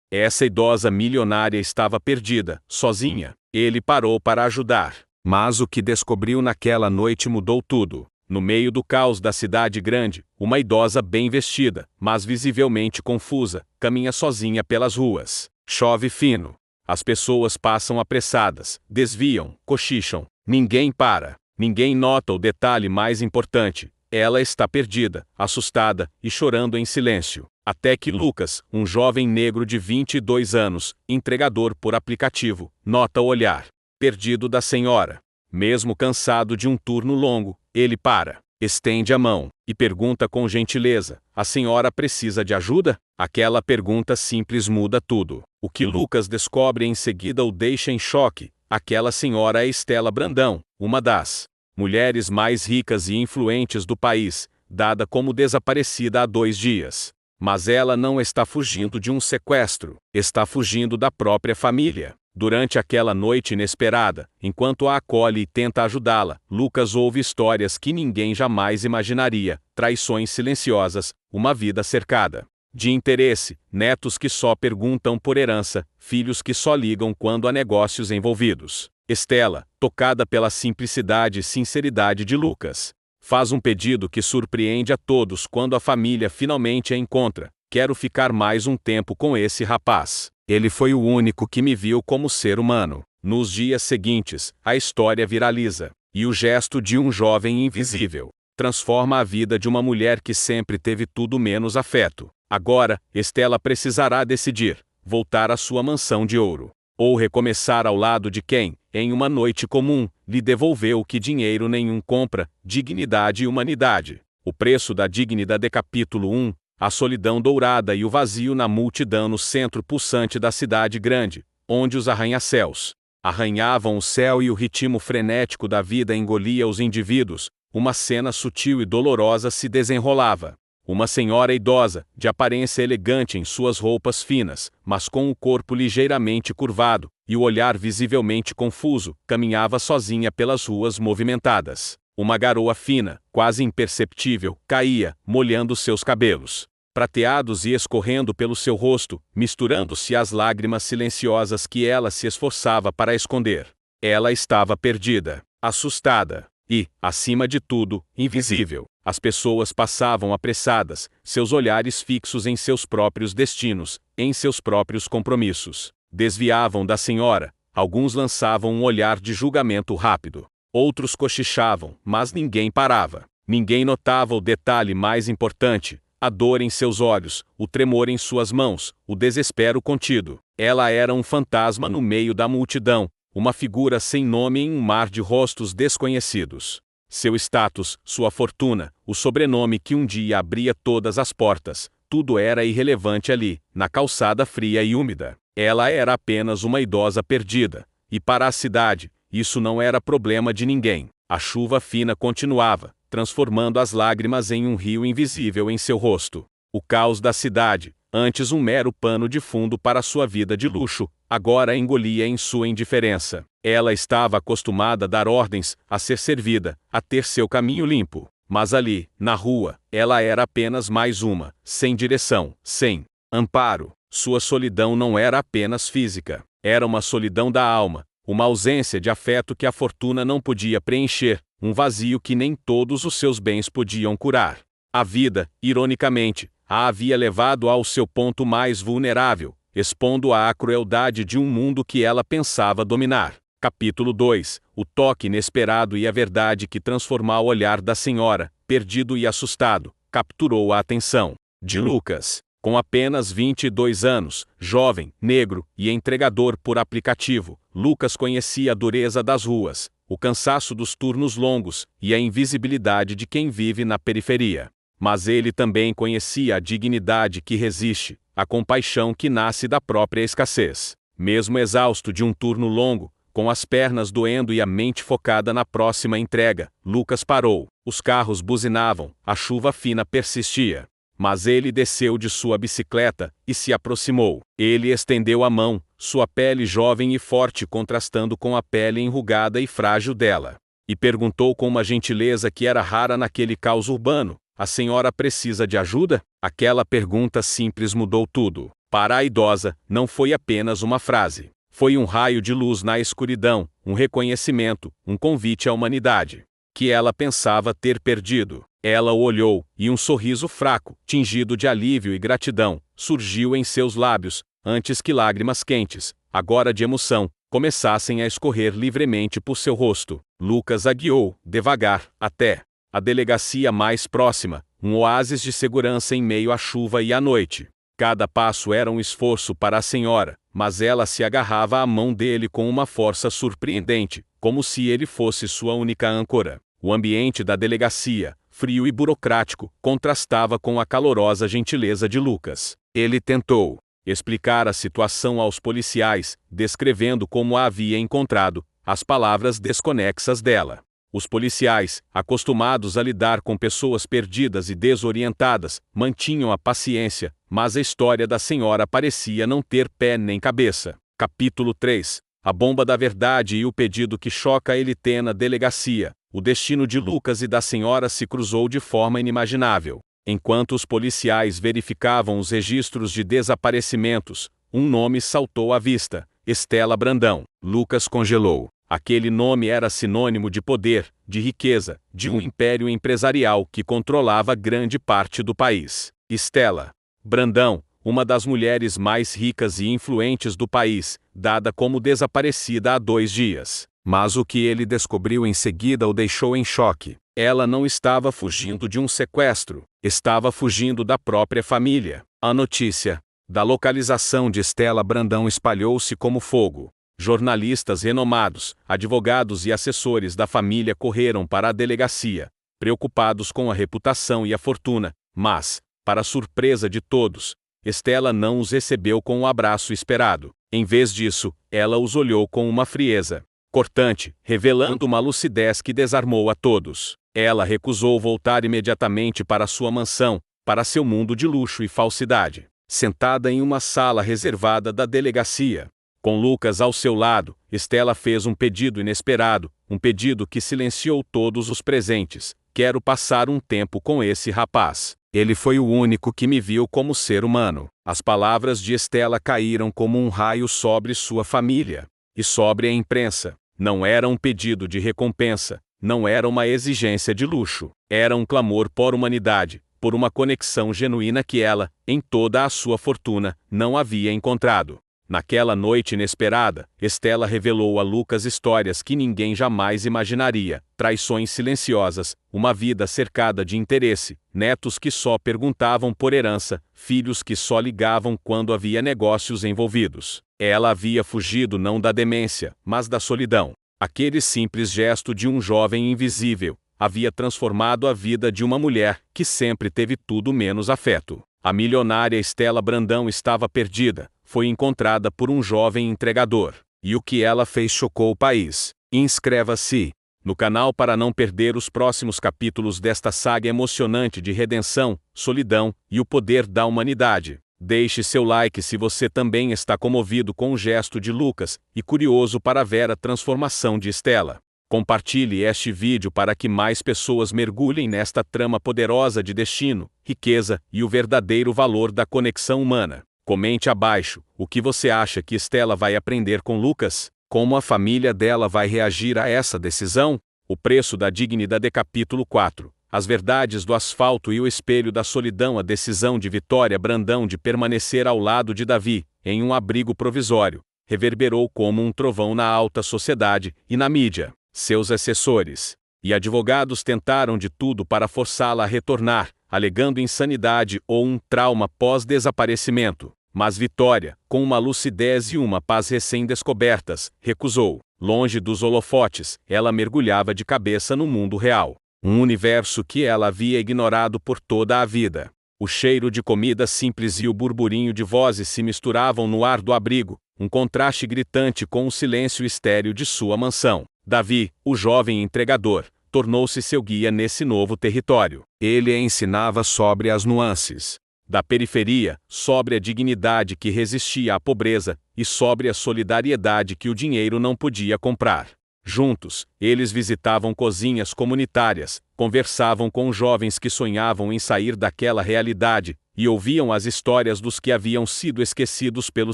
Essa idosa milionária estava perdida, sozinha. Ele parou para ajudar. Mas o que descobriu naquela noite mudou tudo. No meio do caos da cidade grande, uma idosa bem vestida, mas visivelmente confusa, caminha sozinha pelas ruas. Chove fino. As pessoas passam apressadas, desviam, cochicham. Ninguém para. Ninguém nota o detalhe mais importante. Ela está perdida, assustada e chorando em silêncio. Até que Lucas, um jovem negro de 22 anos, entregador por aplicativo, nota o olhar perdido da senhora. Mesmo cansado de um turno longo, ele para, estende a mão e pergunta com gentileza: "A senhora precisa de ajuda?" Aquela pergunta simples muda tudo. O que Lucas descobre em seguida o deixa em choque. Aquela senhora é Estela Brandão, uma das mulheres mais ricas e influentes do país, dada como desaparecida há 2 dias. Mas ela não está fugindo de um sequestro, está fugindo da própria família. Durante aquela noite inesperada, enquanto a acolhe e tenta ajudá-la, Lucas ouve histórias que ninguém jamais imaginaria: traições silenciosas, uma vida cercada de interesse, netos que só perguntam por herança, filhos que só ligam quando há negócios envolvidos. Estela, tocada pela simplicidade e sinceridade de Lucas, faz um pedido que surpreende a todos quando a família finalmente a encontra: "Quero ficar mais um tempo com esse rapaz. Ele foi o único que me viu como ser humano." Nos dias seguintes, a história viraliza, e o gesto de um jovem invisível transforma a vida de uma mulher que sempre teve tudo menos afeto. Agora, Estela precisará decidir: voltar à sua mansão de ouro, ou recomeçar ao lado de quem, em uma noite comum, lhe devolveu o que dinheiro nenhum compra: dignidade e humanidade. O preço da dignidade. Capítulo 1. A solidão dourada e o vazio na multidão. No centro pulsante da cidade grande, onde os arranha-céus arranhavam o céu e o ritmo frenético da vida engolia os indivíduos, uma cena sutil e dolorosa se desenrolava. Uma senhora idosa, de aparência elegante em suas roupas finas, mas com o corpo ligeiramente curvado e o olhar visivelmente confuso, caminhava sozinha pelas ruas movimentadas. Uma garoa fina, quase imperceptível, caía, molhando seus cabelos prateados e escorrendo pelo seu rosto, misturando-se às lágrimas silenciosas que ela se esforçava para esconder. Ela estava perdida, assustada e, acima de tudo, invisível. As pessoas passavam apressadas, seus olhares fixos em seus próprios destinos, em seus próprios compromissos. Desviavam da senhora, alguns lançavam um olhar de julgamento rápido. Outros cochichavam, mas ninguém parava. Ninguém notava o detalhe mais importante: a dor em seus olhos, o tremor em suas mãos, o desespero contido. Ela era um fantasma no meio da multidão, uma figura sem nome em um mar de rostos desconhecidos. Seu status, sua fortuna, o sobrenome que um dia abria todas as portas, tudo era irrelevante ali, na calçada fria e úmida. Ela era apenas uma idosa perdida, e para a cidade, isso não era problema de ninguém. A chuva fina continuava, transformando as lágrimas em um rio invisível em seu rosto. O caos da cidade, antes um mero pano de fundo para sua vida de luxo, agora engolia em sua indiferença. Ela estava acostumada a dar ordens, a ser servida, a ter seu caminho limpo. Mas ali, na rua, ela era apenas mais uma, sem direção, sem amparo. Sua solidão não era apenas física, era uma solidão da alma, uma ausência de afeto que a fortuna não podia preencher, um vazio que nem todos os seus bens podiam curar. A vida, ironicamente, a havia levado ao seu ponto mais vulnerável, expondo-a à crueldade de um mundo que ela pensava dominar. Capítulo 2. O toque inesperado e a verdade que transformou o olhar da senhora, perdido e assustado, capturou a atenção de Lucas. Com apenas 22 anos, jovem, negro e entregador por aplicativo, Lucas conhecia a dureza das ruas, o cansaço dos turnos longos e a invisibilidade de quem vive na periferia. Mas ele também conhecia a dignidade que resiste, a compaixão que nasce da própria escassez. Mesmo exausto de um turno longo, com as pernas doendo e a mente focada na próxima entrega, Lucas parou. Os carros buzinavam, a chuva fina persistia. Mas ele desceu de sua bicicleta e se aproximou. Ele estendeu a mão, sua pele jovem e forte contrastando com a pele enrugada e frágil dela, e perguntou com uma gentileza que era rara naquele caos urbano: "A senhora precisa de ajuda?" Aquela pergunta simples mudou tudo. Para a idosa, não foi apenas uma frase. Foi um raio de luz na escuridão, um reconhecimento, um convite à humanidade que ela pensava ter perdido. Ela o olhou, e um sorriso fraco, tingido de alívio e gratidão, surgiu em seus lábios, antes que lágrimas quentes, agora de emoção, começassem a escorrer livremente por seu rosto. Lucas a guiou, devagar, até a delegacia mais próxima, um oásis de segurança em meio à chuva e à noite. Cada passo era um esforço para a senhora, mas ela se agarrava à mão dele com uma força surpreendente, como se ele fosse sua única âncora. O ambiente da delegacia, frio e burocrático, contrastava com a calorosa gentileza de Lucas. Ele tentou explicar a situação aos policiais, descrevendo como a havia encontrado, as palavras desconexas dela. Os policiais, acostumados a lidar com pessoas perdidas e desorientadas, mantinham a paciência, mas a história da senhora parecia não ter pé nem cabeça. Capítulo 3. A bomba da verdade e o pedido que choca ele tem na delegacia. O destino de Lucas e da senhora se cruzou de forma inimaginável. Enquanto os policiais verificavam os registros de desaparecimentos, um nome saltou à vista: Estela Brandão. Lucas congelou. Aquele nome era sinônimo de poder, de riqueza, de um império empresarial que controlava grande parte do país. Estela Brandão, uma das mulheres mais ricas e influentes do país, dada como desaparecida há 2 dias. Mas o que ele descobriu em seguida o deixou em choque. Ela não estava fugindo de um sequestro, estava fugindo da própria família. A notícia da localização de Estela Brandão espalhou-se como fogo. Jornalistas renomados, advogados e assessores da família correram para a delegacia, preocupados com a reputação e a fortuna, mas, para surpresa de todos, Estela não os recebeu com o abraço esperado. Em vez disso, ela os olhou com uma frieza cortante, revelando uma lucidez que desarmou a todos. Ela recusou voltar imediatamente para sua mansão, para seu mundo de luxo e falsidade. Sentada em uma sala reservada da delegacia, com Lucas ao seu lado, Estela fez um pedido inesperado, um pedido que silenciou todos os presentes. Quero passar um tempo com esse rapaz. Ele foi o único que me viu como ser humano. As palavras de Estela caíram como um raio sobre sua família e sobre a imprensa. Não era um pedido de recompensa, não era uma exigência de luxo. Era um clamor por humanidade, por uma conexão genuína que ela, em toda a sua fortuna, não havia encontrado. Naquela noite inesperada, Estela revelou a Lucas histórias que ninguém jamais imaginaria: traições silenciosas, uma vida cercada de interesse, netos que só perguntavam por herança, filhos que só ligavam quando havia negócios envolvidos. Ela havia fugido não da demência, mas da solidão. Aquele simples gesto de um jovem invisível havia transformado a vida de uma mulher que sempre teve tudo menos afeto. A milionária Estela Brandão estava perdida. Foi encontrada por um jovem entregador. E o que ela fez chocou o país. Inscreva-se no canal para não perder os próximos capítulos desta saga emocionante de redenção, solidão e o poder da humanidade. Deixe seu like se você também está comovido com o gesto de Lucas e curioso para ver a transformação de Estela. Compartilhe este vídeo para que mais pessoas mergulhem nesta trama poderosa de destino, riqueza e o verdadeiro valor da conexão humana. Comente abaixo o que você acha que Estela vai aprender com Lucas, como a família dela vai reagir a essa decisão. O preço da dignidade. Capítulo 4. As verdades do asfalto e o espelho da solidão. A decisão de Vitória Brandão de permanecer ao lado de Davi, em um abrigo provisório, reverberou como um trovão na alta sociedade e na mídia. Seus assessores e advogados tentaram de tudo para forçá-la a retornar, alegando insanidade ou um trauma pós-desaparecimento. Mas Vitória, com uma lucidez e uma paz recém-descobertas, recusou. Longe dos holofotes, ela mergulhava de cabeça no mundo real. Um universo que ela havia ignorado por toda a vida. O cheiro de comida simples e o burburinho de vozes se misturavam no ar do abrigo, um contraste gritante com o silêncio estéril de sua mansão. Davi, o jovem entregador, tornou-se seu guia nesse novo território. Ele a ensinava sobre as nuances da periferia, sobre a dignidade que resistia à pobreza, e sobre a solidariedade que o dinheiro não podia comprar. Juntos, eles visitavam cozinhas comunitárias, conversavam com jovens que sonhavam em sair daquela realidade, e ouviam as histórias dos que haviam sido esquecidos pelo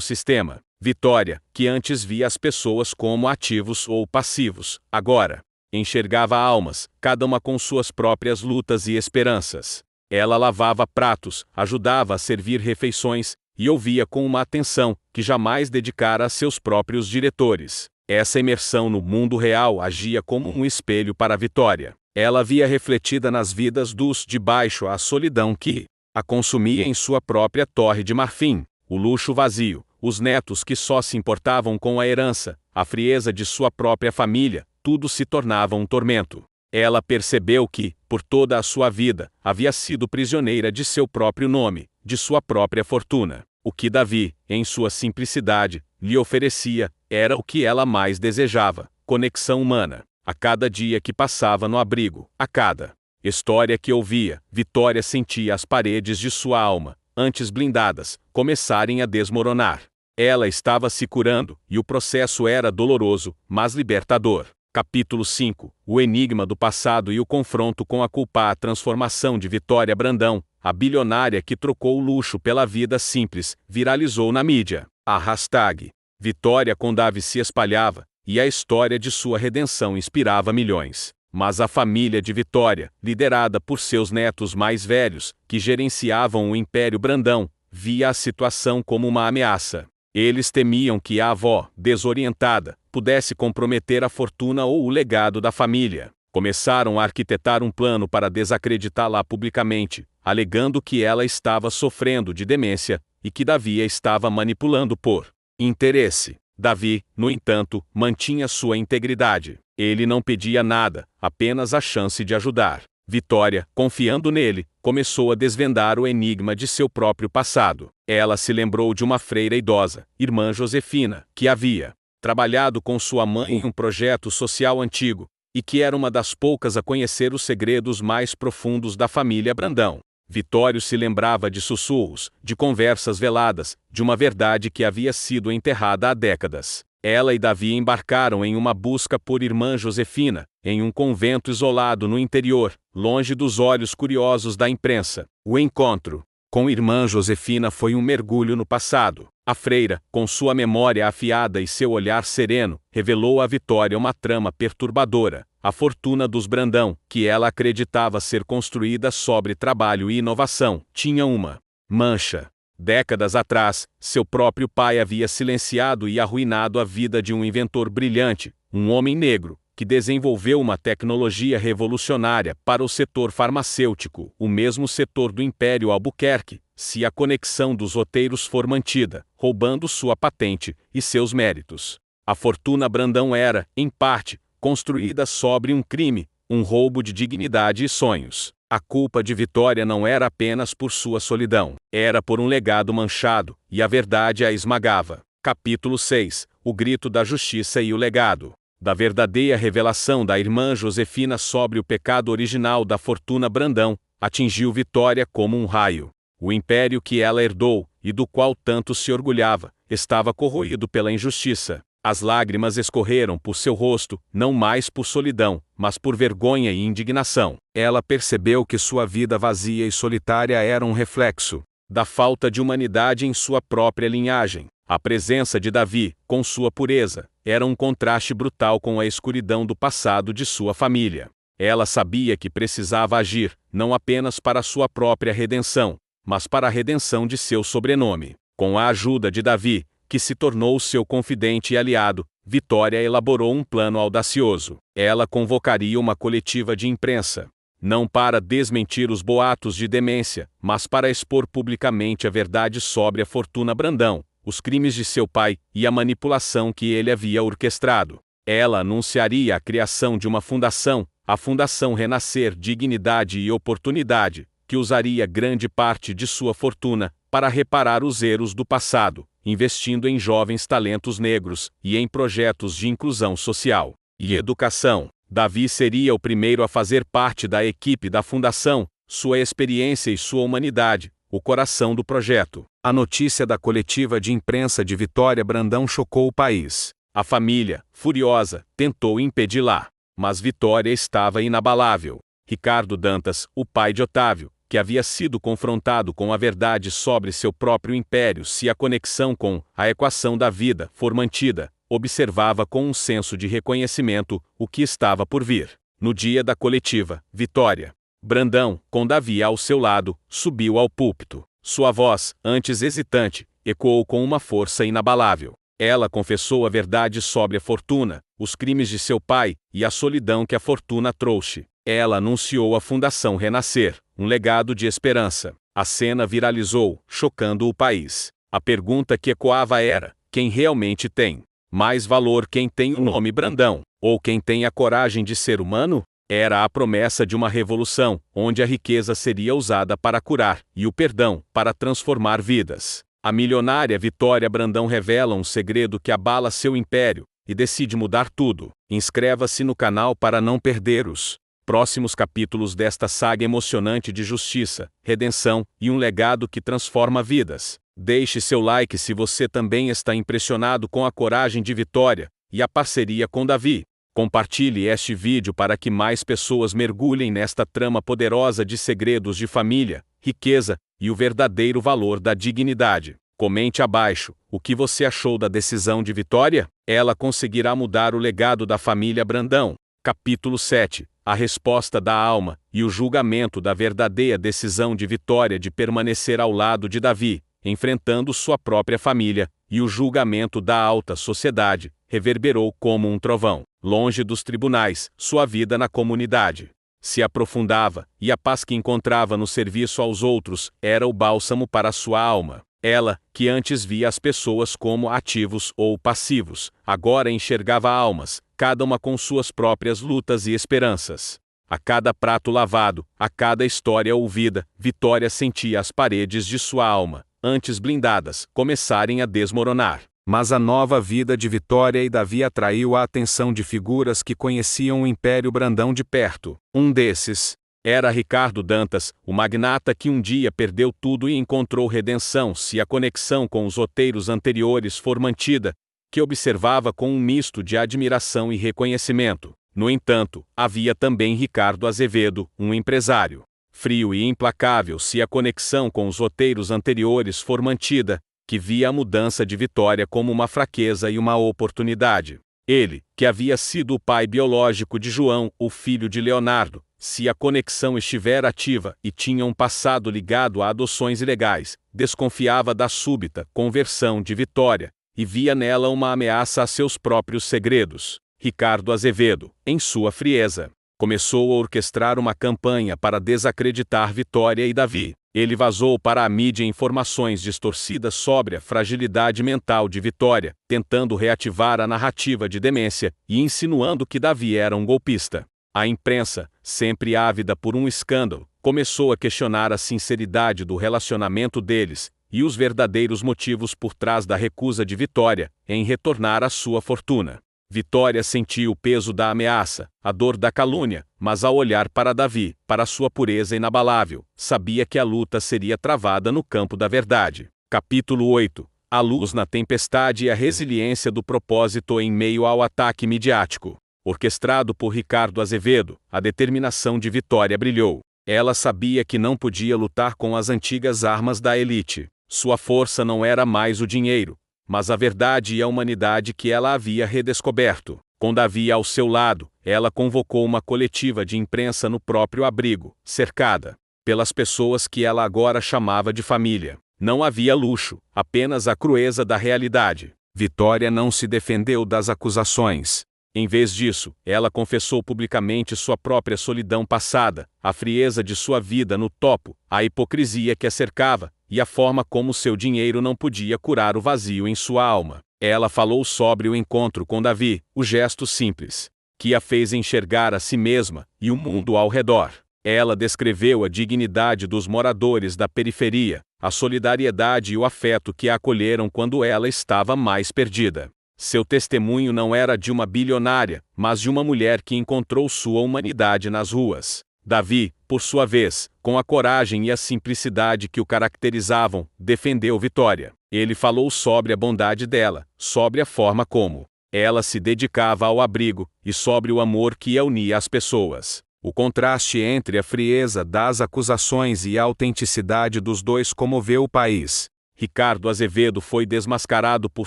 sistema. Vitória, que antes via as pessoas como ativos ou passivos, agora enxergava almas, cada uma com suas próprias lutas e esperanças. Ela lavava pratos, ajudava a servir refeições, e ouvia com uma atenção que jamais dedicara a seus próprios diretores. Essa imersão no mundo real agia como um espelho para Vitória. Ela via refletida nas vidas dos de baixo a solidão que a consumia em sua própria torre de marfim, o luxo vazio, os netos que só se importavam com a herança, a frieza de sua própria família, tudo se tornava um tormento. Ela percebeu que, por toda a sua vida, havia sido prisioneira de seu próprio nome, de sua própria fortuna. O que Davi, em sua simplicidade, lhe oferecia, era o que ela mais desejava: conexão humana. A cada dia que passava no abrigo, a cada história que ouvia, Vitória sentia as paredes de sua alma, antes blindadas, começarem a desmoronar. Ela estava se curando, e o processo era doloroso, mas libertador. Capítulo 5. O enigma do passado e o confronto com a culpa. A transformação de Vitória Brandão, a bilionária que trocou o luxo pela vida simples, viralizou na mídia. A hashtag Vitória com Davi se espalhava, e a história de sua redenção inspirava milhões. Mas a família de Vitória, liderada por seus netos mais velhos, que gerenciavam o Império Brandão, via a situação como uma ameaça. Eles temiam que a avó, desorientada, pudesse comprometer a fortuna ou o legado da família. Começaram a arquitetar um plano para desacreditá-la publicamente, alegando que ela estava sofrendo de demência e que Davi a estava manipulando por interesse. Davi, no entanto, mantinha sua integridade. Ele não pedia nada, apenas a chance de ajudar. Vitória, confiando nele, começou a desvendar o enigma de seu próprio passado. Ela se lembrou de uma freira idosa, irmã Josefina, que havia trabalhado com sua mãe em um projeto social antigo, e que era uma das poucas a conhecer os segredos mais profundos da família Brandão. Vitório se lembrava de sussurros, de conversas veladas, de uma verdade que havia sido enterrada há décadas. Ela e Davi embarcaram em uma busca por irmã Josefina, em um convento isolado no interior, longe dos olhos curiosos da imprensa. O encontro com irmã Josefina foi um mergulho no passado. A freira, com sua memória afiada e seu olhar sereno, revelou a Vitória uma trama perturbadora: a fortuna dos Brandão, que ela acreditava ser construída sobre trabalho e inovação, tinha uma mancha. Décadas atrás, seu próprio pai havia silenciado e arruinado a vida de um inventor brilhante, um homem negro, que desenvolveu uma tecnologia revolucionária para o setor farmacêutico, o mesmo setor do Império Albuquerque, se a conexão dos roteiros for mantida, roubando sua patente e seus méritos. A fortuna Brandão era, em parte, construída sobre um crime, um roubo de dignidade e sonhos. A culpa de Vitória não era apenas por sua solidão, era por um legado manchado, e a verdade a esmagava. Capítulo 6. O grito da justiça e o legado. Da verdadeira revelação da irmã Josefina sobre o pecado original da fortuna Brandão, atingiu Vitória como um raio. O império que ela herdou, e do qual tanto se orgulhava, estava corroído pela injustiça. As lágrimas escorreram por seu rosto, não mais por solidão, mas por vergonha e indignação. Ela percebeu que sua vida vazia e solitária era um reflexo da falta de humanidade em sua própria linhagem. A presença de Davi, com sua pureza, era um contraste brutal com a escuridão do passado de sua família. Ela sabia que precisava agir, não apenas para sua própria redenção, mas para a redenção de seu sobrenome. Com a ajuda de Davi, que se tornou seu confidente e aliado, Vitória elaborou um plano audacioso. Ela convocaria uma coletiva de imprensa, não para desmentir os boatos de demência, mas para expor publicamente a verdade sobre a fortuna Brandão, os crimes de seu pai e a manipulação que ele havia orquestrado. Ela anunciaria a criação de uma fundação, a Fundação Renascer Dignidade e Oportunidade, que usaria grande parte de sua fortuna para reparar os erros do passado, investindo em jovens talentos negros e em projetos de inclusão social e educação. Davi seria o primeiro a fazer parte da equipe da fundação, sua experiência e sua humanidade, o coração do projeto. A notícia da coletiva de imprensa de Vitória Brandão chocou o país. A família, furiosa, tentou impedi-la, mas Vitória estava inabalável. Ricardo Dantas, o pai de Otávio, que havia sido confrontado com a verdade sobre seu próprio império se a conexão com a equação da vida for mantida, observava com um senso de reconhecimento o que estava por vir. No dia da coletiva vitória, Brandão, com Davi ao seu lado, subiu ao púlpito. Sua voz, antes hesitante, ecoou com uma força inabalável. Ela confessou a verdade sobre a fortuna, os crimes de seu pai e a solidão que a fortuna trouxe. Ela anunciou a Fundação Renascer, um legado de esperança. A cena viralizou, chocando o país. A pergunta que ecoava era: quem realmente tem mais valor, quem tem o nome Brandão, ou quem tem a coragem de ser humano? Era a promessa de uma revolução, onde a riqueza seria usada para curar, e o perdão, para transformar vidas. A milionária Vitória Brandão revela um segredo que abala seu império, e decide mudar tudo. Inscreva-se no canal para não perder os próximos capítulos desta saga emocionante de justiça, redenção e um legado que transforma vidas. Deixe seu like se você também está impressionado com a coragem de Vitória e a parceria com Davi. Compartilhe este vídeo para que mais pessoas mergulhem nesta trama poderosa de segredos de família, riqueza e o verdadeiro valor da dignidade. Comente abaixo o que você achou da decisão de Vitória. Ela conseguirá mudar o legado da família Brandão. Capítulo 7. A resposta da alma e o julgamento da verdadeira decisão de Vitória de permanecer ao lado de Davi, enfrentando sua própria família, e o julgamento da alta sociedade, reverberou como um trovão. Longe dos tribunais, sua vida na comunidade se aprofundava, e a paz que encontrava no serviço aos outros era o bálsamo para sua alma. Ela, que antes via as pessoas como ativos ou passivos, agora enxergava almas, cada uma com suas próprias lutas e esperanças. A cada prato lavado, a cada história ouvida, Vitória sentia as paredes de sua alma, antes blindadas, começarem a desmoronar. Mas a nova vida de Vitória e Davi atraiu a atenção de figuras que conheciam o Império Brandão de perto. Um desses era Ricardo Dantas, o magnata que um dia perdeu tudo e encontrou redenção se a conexão com os roteiros anteriores for mantida, que observava com um misto de admiração e reconhecimento. No entanto, havia também Ricardo Azevedo, um empresário frio e implacável se a conexão com os roteiros anteriores for mantida, que via a mudança de Vitória como uma fraqueza e uma oportunidade. Ele, que havia sido o pai biológico de João, o filho de Leonardo, se a conexão estiver ativa e tinha um passado ligado a adoções ilegais, desconfiava da súbita conversão de Vitória, e via nela uma ameaça a seus próprios segredos. Ricardo Azevedo, em sua frieza, começou a orquestrar uma campanha para desacreditar Vitória e Davi. Ele vazou para a mídia informações distorcidas sobre a fragilidade mental de Vitória, tentando reativar a narrativa de demência e insinuando que Davi era um golpista. A imprensa, sempre ávida por um escândalo, começou a questionar a sinceridade do relacionamento deles e os verdadeiros motivos por trás da recusa de Vitória em retornar à sua fortuna. Vitória sentia o peso da ameaça, a dor da calúnia, mas ao olhar para Davi, para sua pureza inabalável, sabia que a luta seria travada no campo da verdade. Capítulo 8. A luz na tempestade e a resiliência do propósito em meio ao ataque midiático. Orquestrado por Ricardo Azevedo, a determinação de Vitória brilhou. Ela sabia que não podia lutar com as antigas armas da elite. Sua força não era mais o dinheiro, mas a verdade e a humanidade que ela havia redescoberto. Com Davi ao seu lado, ela convocou uma coletiva de imprensa no próprio abrigo, cercada pelas pessoas que ela agora chamava de família. Não havia luxo, apenas a crueza da realidade. Vitória não se defendeu das acusações. Em vez disso, ela confessou publicamente sua própria solidão passada, a frieza de sua vida no topo, a hipocrisia que a cercava, e a forma como seu dinheiro não podia curar o vazio em sua alma. Ela falou sobre o encontro com Davi, o gesto simples, que a fez enxergar a si mesma e o mundo ao redor. Ela descreveu a dignidade dos moradores da periferia, a solidariedade e o afeto que a acolheram quando ela estava mais perdida. Seu testemunho não era de uma bilionária, mas de uma mulher que encontrou sua humanidade nas ruas. Davi, por sua vez, com a coragem e a simplicidade que o caracterizavam, defendeu Vitória. Ele falou sobre a bondade dela, sobre a forma como ela se dedicava ao abrigo, e sobre o amor que a unia às pessoas. O contraste entre a frieza das acusações e a autenticidade dos dois comoveu o país. Ricardo Azevedo foi desmascarado por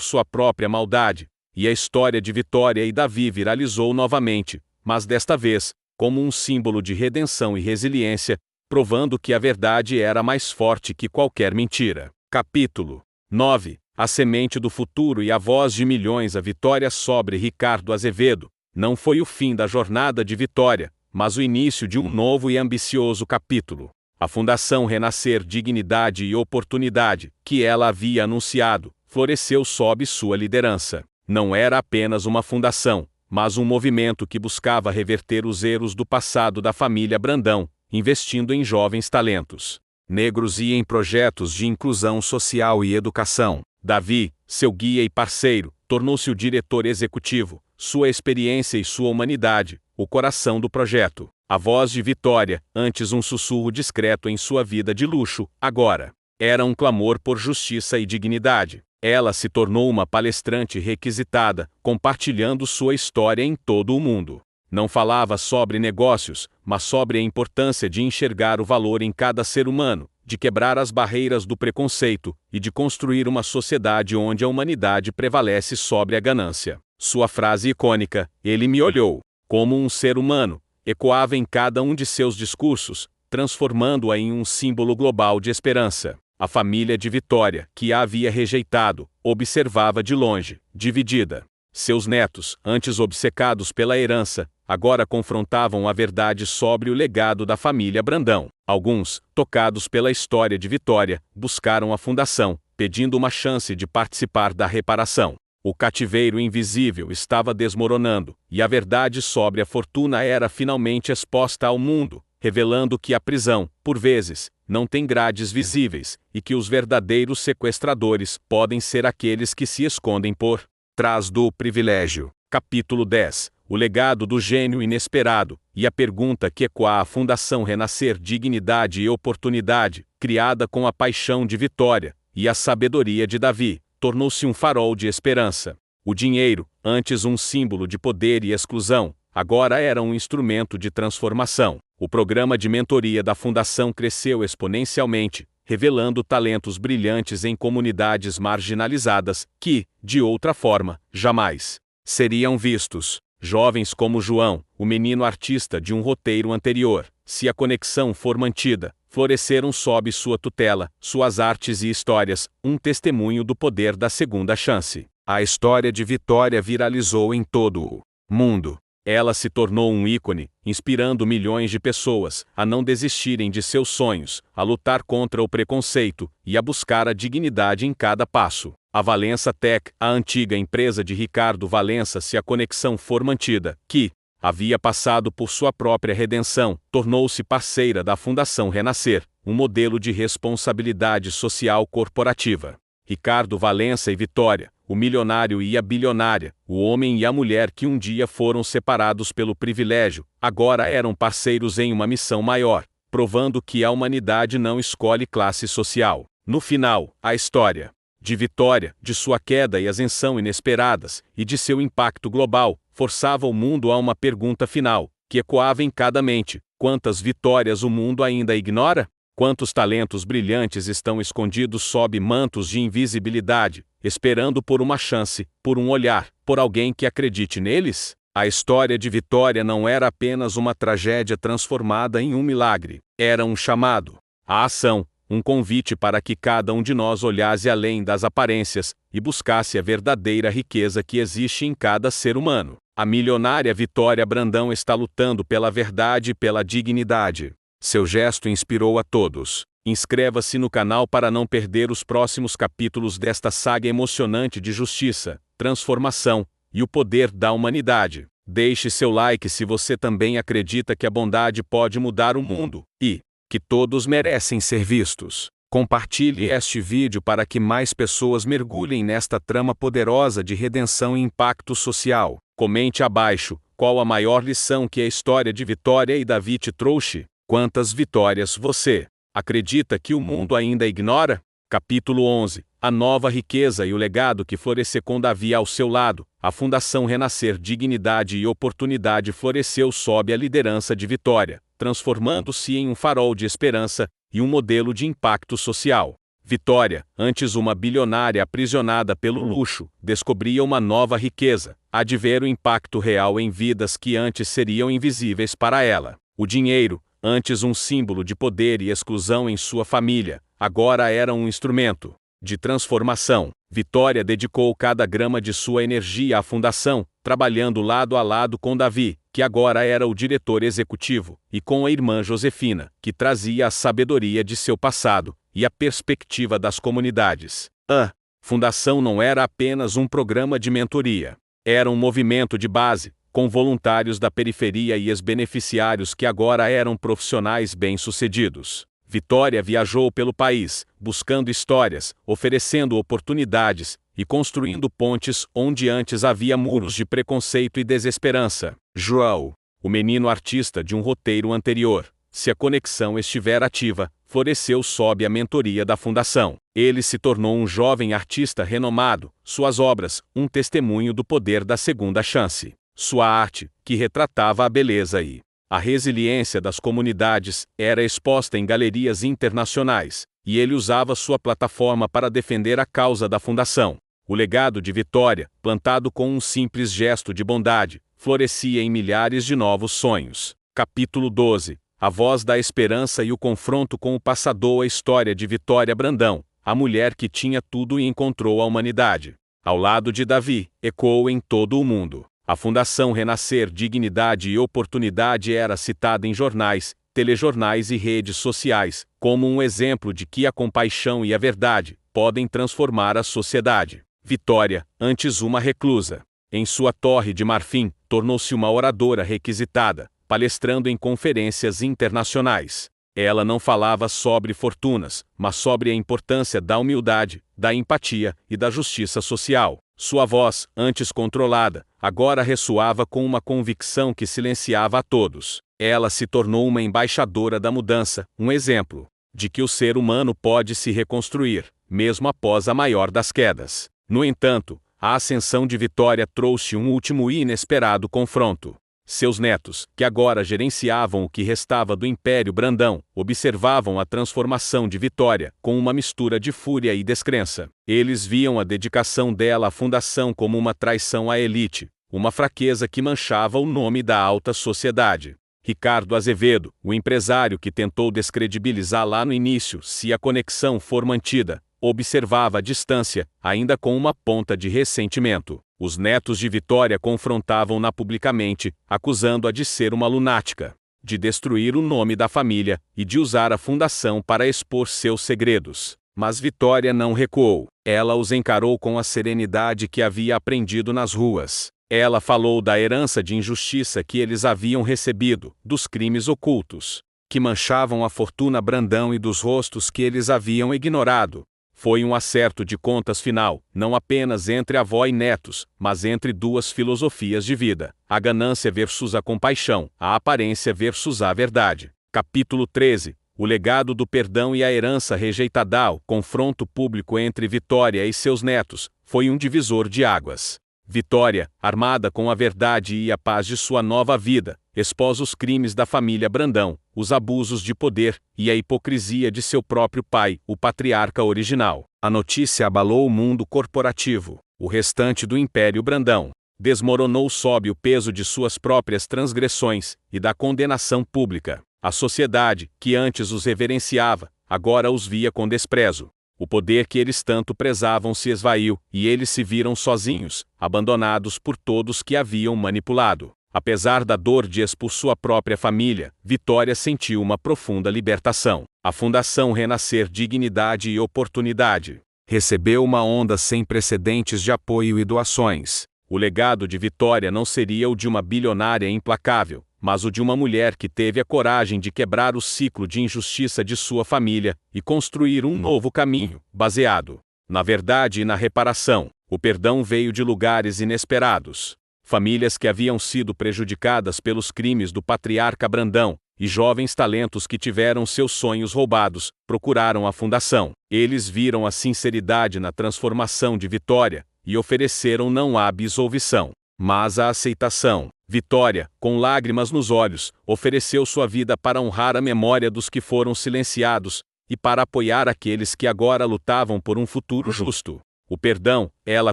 sua própria maldade, e a história de Vitória e Davi viralizou novamente, mas desta vez, como um símbolo de redenção e resiliência, provando que a verdade era mais forte que qualquer mentira. Capítulo 9. A semente do futuro e a voz de milhões. A vitória sobre Ricardo Azevedo não foi o fim da jornada de Vitória, mas o início de um novo e ambicioso capítulo. A Fundação Renascer Dignidade e Oportunidade, que ela havia anunciado, floresceu sob sua liderança. Não era apenas uma fundação, mas um movimento que buscava reverter os erros do passado da família Brandão, investindo em jovens talentos negros e em projetos de inclusão social e educação. Davi, seu guia e parceiro, tornou-se o diretor executivo, sua experiência e sua humanidade, o coração do projeto. A voz de Vitória, antes um sussurro discreto em sua vida de luxo, agora era um clamor por justiça e dignidade. Ela se tornou uma palestrante requisitada, compartilhando sua história em todo o mundo. Não falava sobre negócios, mas sobre a importância de enxergar o valor em cada ser humano, de quebrar as barreiras do preconceito e de construir uma sociedade onde a humanidade prevalece sobre a ganância. Sua frase icônica, "Ele me olhou como um ser humano", ecoava em cada um de seus discursos, transformando-a em um símbolo global de esperança. A família de Vitória, que a havia rejeitado, observava de longe, dividida. Seus netos, antes obcecados pela herança, agora confrontavam a verdade sobre o legado da família Brandão. Alguns, tocados pela história de Vitória, buscaram a fundação, pedindo uma chance de participar da reparação. O cativeiro invisível estava desmoronando, e a verdade sobre a fortuna era finalmente exposta ao mundo, revelando que a prisão, por vezes, não tem grades visíveis, e que os verdadeiros sequestradores podem ser aqueles que se escondem por trás do privilégio. Capítulo 10. O legado do gênio inesperado, e a pergunta que ecoa a Fundação Renascer Dignidade e Oportunidade, criada com a paixão de Vitória e a sabedoria de Davi, tornou-se um farol de esperança. O dinheiro, antes um símbolo de poder e exclusão, agora era um instrumento de transformação. O programa de mentoria da Fundação cresceu exponencialmente, revelando talentos brilhantes em comunidades marginalizadas que, de outra forma, jamais seriam vistos. Jovens como João, o menino artista de um roteiro anterior, se a conexão for mantida, floresceram sob sua tutela, suas artes e histórias, um testemunho do poder da segunda chance. A história de Vitória viralizou em todo o mundo. Ela se tornou um ícone, inspirando milhões de pessoas a não desistirem de seus sonhos, a lutar contra o preconceito e a buscar a dignidade em cada passo. A Valença Tech, a antiga empresa de Ricardo Valença, se a conexão for mantida, que havia passado por sua própria redenção, tornou-se parceira da Fundação Renascer, um modelo de responsabilidade social corporativa. Ricardo Valença e Vitória, o milionário e a bilionária, o homem e a mulher que um dia foram separados pelo privilégio, agora eram parceiros em uma missão maior, provando que a humanidade não escolhe classe social. No final, a história de Vitória, de sua queda e ascensão inesperadas, e de seu impacto global, forçava o mundo a uma pergunta final, que ecoava em cada mente: quantas vitórias o mundo ainda ignora? Quantos talentos brilhantes estão escondidos sob mantos de invisibilidade, esperando por uma chance, por um olhar, por alguém que acredite neles? A história de Vitória não era apenas uma tragédia transformada em um milagre. Era um chamado à ação, um convite para que cada um de nós olhasse além das aparências e buscasse a verdadeira riqueza que existe em cada ser humano. A milionária Vitória Brandão está lutando pela verdade e pela dignidade. Seu gesto inspirou a todos. Inscreva-se no canal para não perder os próximos capítulos desta saga emocionante de justiça, transformação e o poder da humanidade. Deixe seu like se você também acredita que a bondade pode mudar o mundo e que todos merecem ser vistos. Compartilhe este vídeo para que mais pessoas mergulhem nesta trama poderosa de redenção e impacto social. Comente abaixo qual a maior lição que a história de Vitória e Davi te trouxe. Quantas vitórias você acredita que o mundo ainda ignora? Capítulo 11. a nova riqueza e o legado que floresceu com Davi ao seu lado, a Fundação Renascer Dignidade e Oportunidade floresceu sob a liderança de Vitória, transformando-se em um farol de esperança e um modelo de impacto social. Vitória, antes uma bilionária aprisionada pelo luxo, descobria uma nova riqueza, a de ver o impacto real em vidas que antes seriam invisíveis para ela. O dinheiro, antes um símbolo de poder e exclusão em sua família, agora era um instrumento de transformação. Vitória dedicou cada grama de sua energia à fundação, trabalhando lado a lado com Davi, que agora era o diretor executivo, e com a irmã Josefina, que trazia a sabedoria de seu passado e a perspectiva das comunidades. A fundação não era apenas um programa de mentoria. Era um movimento de base, com voluntários da periferia e ex-beneficiários que agora eram profissionais bem-sucedidos. Vitória viajou pelo país, buscando histórias, oferecendo oportunidades e construindo pontes onde antes havia muros de preconceito e desesperança. João, o menino artista de um roteiro anterior, se a conexão estiver ativa, floresceu sob a mentoria da Fundação. Ele se tornou um jovem artista renomado, suas obras, um testemunho do poder da segunda chance. Sua arte, que retratava a beleza e a resiliência das comunidades, era exposta em galerias internacionais, e ele usava sua plataforma para defender a causa da Fundação. O legado de Vitória, plantado com um simples gesto de bondade, florescia em milhares de novos sonhos. Capítulo 12. A voz da esperança e o confronto com o passado. A história de Vitória Brandão, a mulher que tinha tudo e encontrou a humanidade. Ao lado de Davi, ecoou em todo o mundo. A Fundação Renascer Dignidade e Oportunidade era citada em jornais, telejornais e redes sociais, como um exemplo de que a compaixão e a verdade podem transformar a sociedade. Vitória, antes uma reclusa, em sua torre de marfim, tornou-se uma oradora requisitada, palestrando em conferências internacionais. Ela não falava sobre fortunas, mas sobre a importância da humildade, da empatia e da justiça social. Sua voz, antes controlada, agora ressoava com uma convicção que silenciava a todos. Ela se tornou uma embaixadora da mudança, um exemplo de que o ser humano pode se reconstruir, mesmo após a maior das quedas. No entanto, a ascensão de Vitória trouxe um último e inesperado confronto. Seus netos, que agora gerenciavam o que restava do Império Brandão, observavam a transformação de Vitória com uma mistura de fúria e descrença. Eles viam a dedicação dela à fundação como uma traição à elite, uma fraqueza que manchava o nome da alta sociedade. Ricardo Azevedo, o empresário que tentou descredibilizá-la no início, se a conexão for mantida, observava à distância, ainda com uma ponta de ressentimento. Os netos de Vitória confrontavam-na publicamente, acusando-a de ser uma lunática, de destruir o nome da família e de usar a fundação para expor seus segredos. Mas Vitória não recuou. Ela os encarou com a serenidade que havia aprendido nas ruas. Ela falou da herança de injustiça que eles haviam recebido, dos crimes ocultos, que manchavam a fortuna Brandão e dos rostos que eles haviam ignorado. Foi um acerto de contas final, não apenas entre avó e netos, mas entre duas filosofias de vida: a ganância versus a compaixão, a aparência versus a verdade. Capítulo 13. O legado do perdão e a herança rejeitada. O confronto público entre Vitória e seus netos foi um divisor de águas. Vitória, armada com a verdade e a paz de sua nova vida, expôs os crimes da família Brandão, os abusos de poder e a hipocrisia de seu próprio pai, o patriarca original. A notícia abalou o mundo corporativo. O restante do Império Brandão desmoronou sob o peso de suas próprias transgressões e da condenação pública. A sociedade, que antes os reverenciava, agora os via com desprezo. O poder que eles tanto prezavam se esvaiu, e eles se viram sozinhos, abandonados por todos que haviam manipulado. Apesar da dor de expor sua própria família, Vitória sentiu uma profunda libertação. A Fundação Renascer Dignidade e Oportunidade recebeu uma onda sem precedentes de apoio e doações. O legado de Vitória não seria o de uma bilionária implacável, mas o de uma mulher que teve a coragem de quebrar o ciclo de injustiça de sua família e construir um novo caminho, baseado na verdade e na reparação. O perdão veio de lugares inesperados. Famílias que haviam sido prejudicadas pelos crimes do patriarca Brandão, e jovens talentos que tiveram seus sonhos roubados, procuraram a fundação. Eles viram a sinceridade na transformação de Vitória, e ofereceram não a absolvição, mas a aceitação. Vitória, com lágrimas nos olhos, ofereceu sua vida para honrar a memória dos que foram silenciados, e para apoiar aqueles que agora lutavam por um futuro justo. O perdão, ela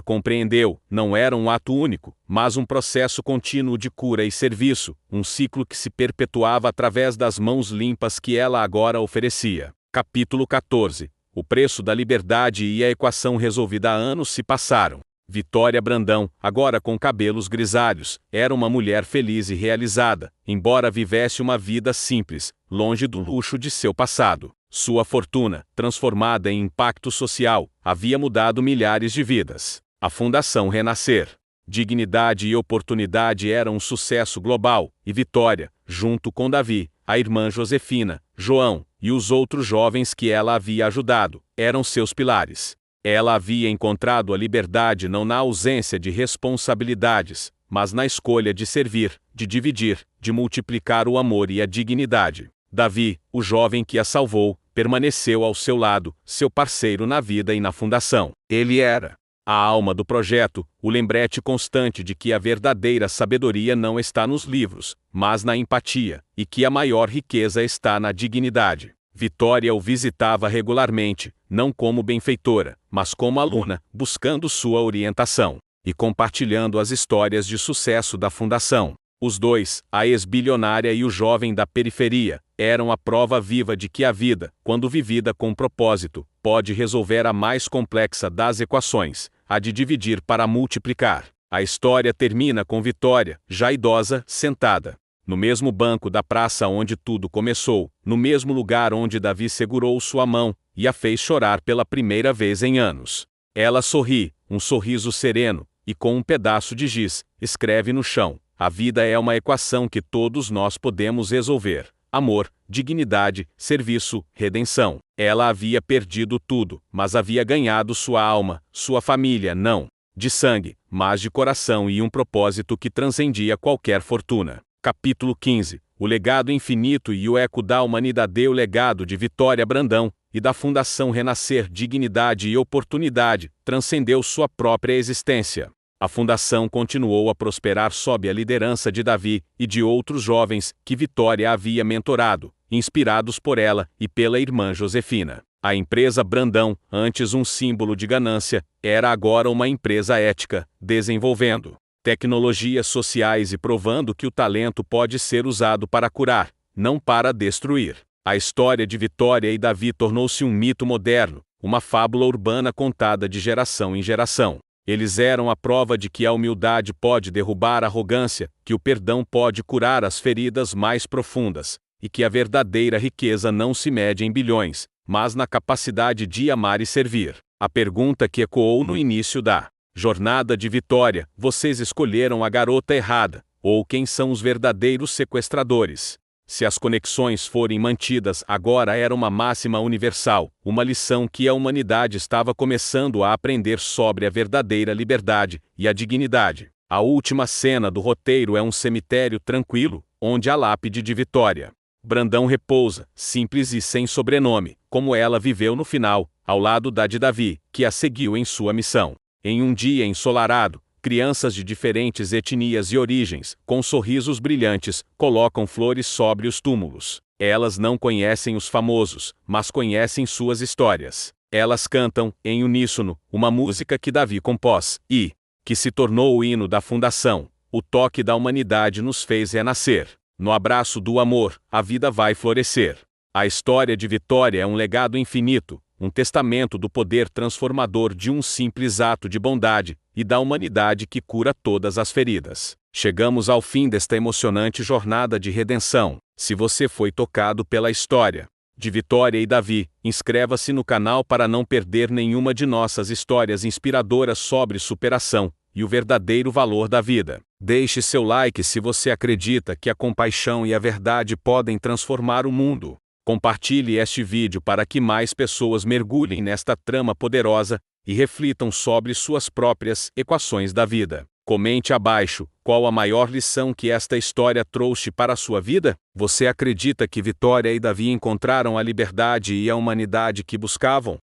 compreendeu, não era um ato único, mas um processo contínuo de cura e serviço, um ciclo que se perpetuava através das mãos limpas que ela agora oferecia. Capítulo 14. O preço da liberdade e a equação resolvida há anos se passaram. Vitória Brandão, agora com cabelos grisalhos, era uma mulher feliz e realizada, embora vivesse uma vida simples, longe do luxo de seu passado. Sua fortuna, transformada em impacto social, havia mudado milhares de vidas. A Fundação Renascer, Dignidade e Oportunidade era um sucesso global, e Vitória, junto com Davi, a irmã Josefina, João e os outros jovens que ela havia ajudado, eram seus pilares. Ela havia encontrado a liberdade não na ausência de responsabilidades, mas na escolha de servir, de dividir, de multiplicar o amor e a dignidade. Davi, o jovem que a salvou, permaneceu ao seu lado, seu parceiro na vida e na fundação. Ele era a alma do projeto, o lembrete constante de que a verdadeira sabedoria não está nos livros, mas na empatia, e que a maior riqueza está na dignidade. Vitória o visitava regularmente, não como benfeitora, mas como aluna, buscando sua orientação e compartilhando as histórias de sucesso da fundação. Os dois, a ex-bilionária e o jovem da periferia, eram a prova viva de que a vida, quando vivida com propósito, pode resolver a mais complexa das equações, a de dividir para multiplicar. A história termina com Vitória, já idosa, sentada no mesmo banco da praça onde tudo começou, no mesmo lugar onde Davi segurou sua mão e a fez chorar pela primeira vez em anos. Ela sorri, um sorriso sereno, e com um pedaço de giz, escreve no chão: a vida é uma equação que todos nós podemos resolver. Amor, dignidade, serviço, redenção. Ela havia perdido tudo, mas havia ganhado sua alma, sua família, não de sangue, mas de coração e um propósito que transcendia qualquer fortuna. Capítulo 15. O legado infinito e o eco da humanidade. O legado de Vitória Brandão e da Fundação Renascer Dignidade e Oportunidade transcendeu sua própria existência. A fundação continuou a prosperar sob a liderança de Davi e de outros jovens que Vitória havia mentorado, inspirados por ela e pela irmã Josefina. A empresa Brandão, antes um símbolo de ganância, era agora uma empresa ética, desenvolvendo tecnologias sociais e provando que o talento pode ser usado para curar, não para destruir. A história de Vitória e Davi tornou-se um mito moderno, uma fábula urbana contada de geração em geração. Eles eram a prova de que a humildade pode derrubar a arrogância, que o perdão pode curar as feridas mais profundas, e que a verdadeira riqueza não se mede em bilhões, mas na capacidade de amar e servir. A pergunta que ecoou no início da jornada de Vitória: vocês escolheram a garota errada, ou quem são os verdadeiros sequestradores? Se as conexões forem mantidas, agora era uma máxima universal, uma lição que a humanidade estava começando a aprender sobre a verdadeira liberdade e a dignidade. A última cena do roteiro é um cemitério tranquilo, onde a lápide de Vitória Brandão repousa, simples e sem sobrenome, como ela viveu no final, ao lado da de Davi, que a seguiu em sua missão. Em um dia ensolarado, crianças de diferentes etnias e origens, com sorrisos brilhantes, colocam flores sobre os túmulos. Elas não conhecem os famosos, mas conhecem suas histórias. Elas cantam, em uníssono, uma música que Davi compôs, e que se tornou o hino da fundação. O toque da humanidade nos fez renascer. No abraço do amor, a vida vai florescer. A história de Vitória é um legado infinito, um testamento do poder transformador de um simples ato de bondade, e da humanidade que cura todas as feridas. Chegamos ao fim desta emocionante jornada de redenção. Se você foi tocado pela história de Vitória e Davi, inscreva-se no canal para não perder nenhuma de nossas histórias inspiradoras sobre superação e o verdadeiro valor da vida. Deixe seu like se você acredita que a compaixão e a verdade podem transformar o mundo. Compartilhe este vídeo para que mais pessoas mergulhem nesta trama poderosa e reflitam sobre suas próprias equações da vida. Comente abaixo qual a maior lição que esta história trouxe para a sua vida. Você acredita que Vitória e Davi encontraram a liberdade e a humanidade que buscavam?